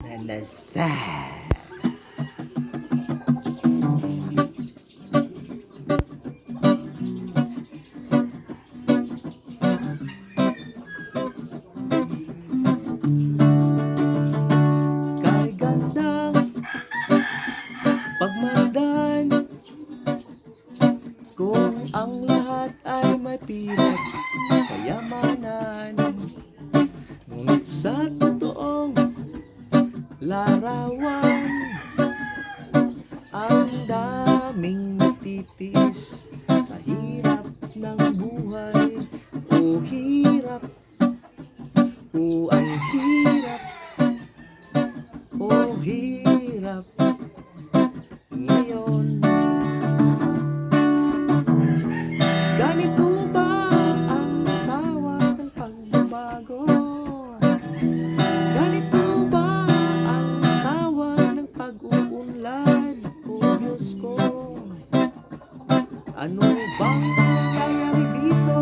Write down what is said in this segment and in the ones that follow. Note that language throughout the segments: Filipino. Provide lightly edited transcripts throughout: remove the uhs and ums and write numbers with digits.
Nalasad. Kay gandang pagmasdan, kung ang lahat ay may pilat kayamanan, ngunit sa totoong larawan, ang daming nagtitiis sa hirap ng buhay. O hirap, o ang hirap, o hirap ngayon. Ganito ba ang tawag ng pagbabago? Ganito ba ang tawag ng pag-uunlad? O Diyos ko, ano bang nangyayari dito?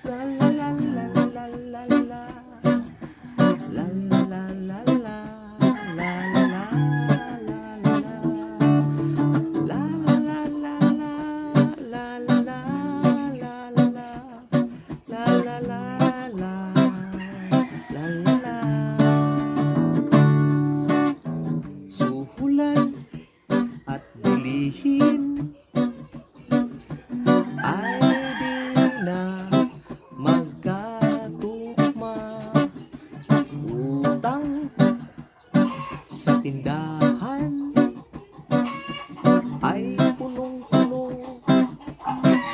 La la la la la la la. La la la la la. La la la la la. La la la la la. La la la la la. La la la la. La la la. Suhulan at bilihin ay di na magkatugma. Utang sa tindahan ay punong-puno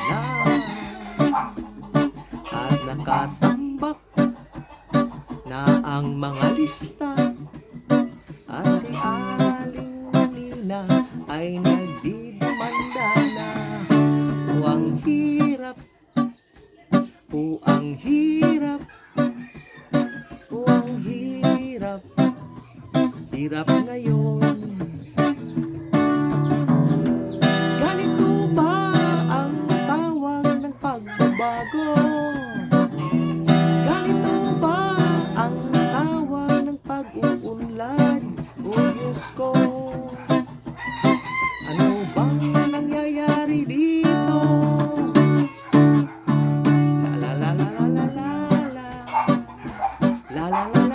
na, at nakatambak na ang mga lista. Si Aling Nina ay nagdidemanda na. O ang hirap, o ang hirap, o ang hirap, hirap ngayon. Ganito ba ang tawag ng pagbabago? Ganito ba ang tawag ng pag-uunlad? O Diyos ko, ano bang nangyayari dito? La la la la la la la. La la la